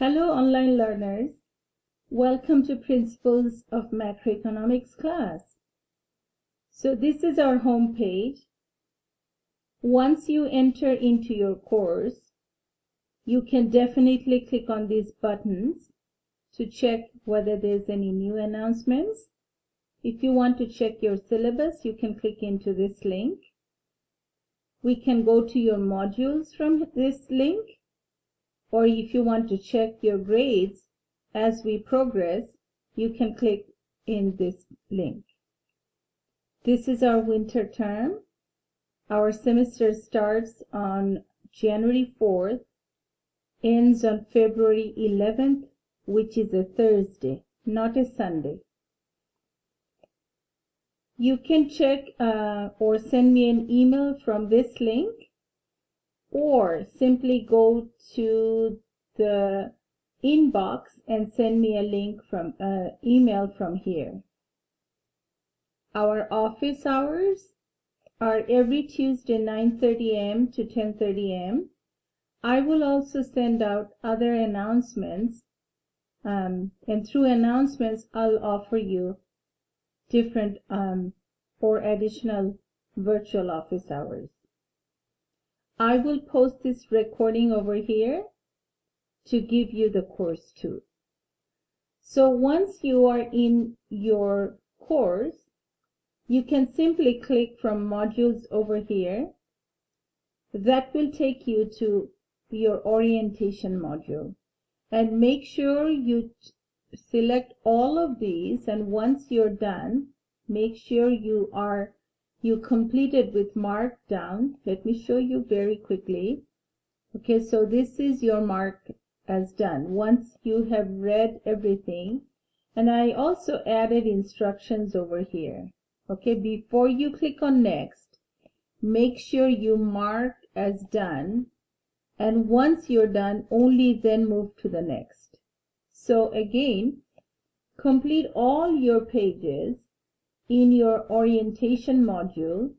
Hello online learners, welcome to Principles of Macroeconomics class. So this is our home page. Once you enter into your course, you can definitely click on these buttons to check whether there's any new announcements. If you want to check your syllabus, you can click into this link. We can go to your modules from this link. Or if you want to check your grades as we progress, you can click in this link. This is our winter term. Our semester starts on January 4th, ends on February 11th, which is a Thursday, not a Sunday. You can check or send me an email from this link, or simply go to the inbox and send me a link from email from here. Our office hours are every Tuesday 9:30 a.m. to 10:30 a.m. I will also send out other announcements, and through announcements I'll offer you different or additional virtual office hours. I will post this recording over here to give you the course too. So once you are in your course, you can simply click from modules over here. That will take you to your orientation module. And make sure you select all of these, and once you're done, make sure you completed with mark down. Let me show you very quickly. Okay, so this is your mark as done once you have read everything. And I also added instructions over here. Okay, before you click on next, make sure you mark as done, and once you're done, only then move to the next. So again, complete all your pages in your orientation module.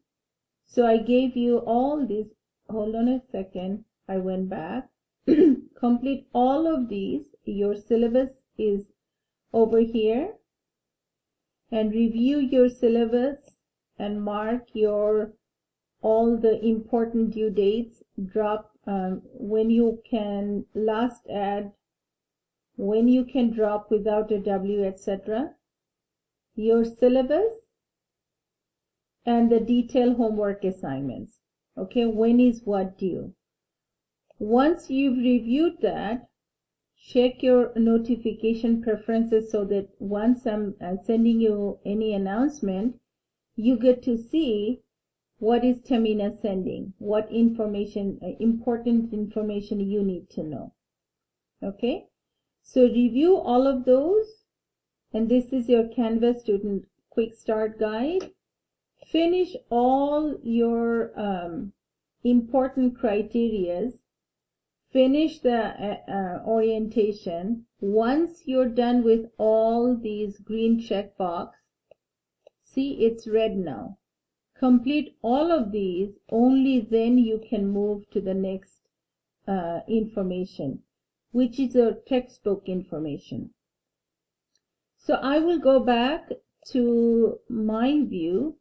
So I gave you all these. Hold on a second, I went back. Complete all of these. Your syllabus is over here, and review your syllabus and mark your all the important due dates. Drop when you can last add, when you can drop without a W, etc. Your syllabus and the detailed homework assignments. Okay, when is what due? Once you've reviewed that, check your notification preferences so that once I'm sending you any announcement, you get to see what is Tamina sending, what information, important information you need to know. Okay, so review all of those, and this is your Canvas Student Quick Start Guide. Finish all your important criterias. Finish the orientation. Once you're done with all these green check box, see it's red now. Complete all of these, only then you can move to the next information, which is a textbook information. So I will go back to my view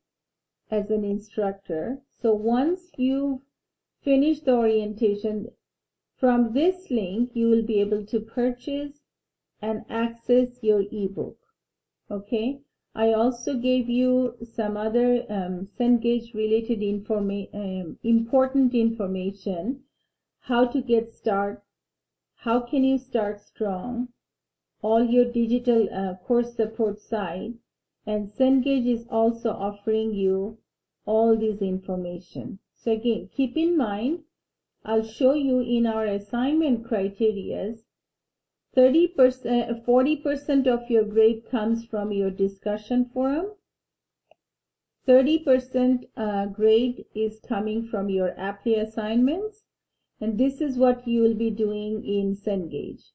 as an instructor. So once you've finished the orientation, from this link, you will be able to purchase and access your ebook. Okay, I also gave you some other Cengage related important information. How to get started, how can you start strong, all your digital course support site, and Cengage is also offering you all this information. So again, keep in mind, I'll show you in our assignment criteria, 30%, 40% of your grade comes from your discussion forum. 30% grade is coming from your Apply assignments, and this is what you will be doing in Cengage.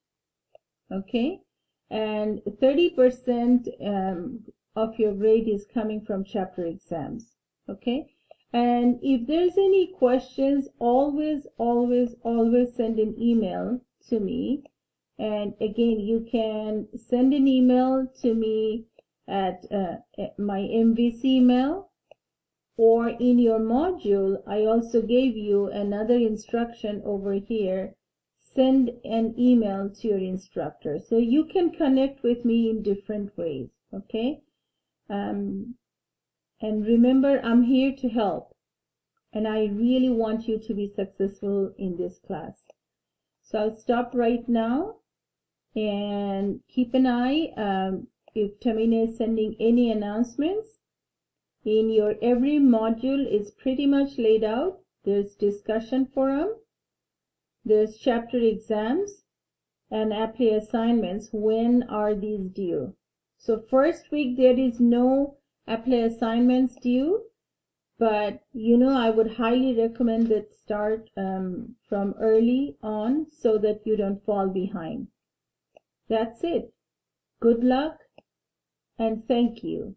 Okay, and 30% of your grade is coming from chapter exams. Okay. And if there's any questions, always send an email to me, And again, you can send an email to me at my MVC email, or in your module, I also gave you another instruction over here. Send an email to your instructor. So you can connect with me in different ways, okay? And remember, I'm here to help. And I really want you to be successful in this class. So I'll stop right now and keep an eye if Tamina is sending any announcements. In your every module is pretty much laid out. There's discussion forum, there's chapter exams, and apply assignments. When are these due? So first week there is no apply assignments due, but I would highly recommend that start from early on so that you don't fall behind. That's it. Good luck and thank you.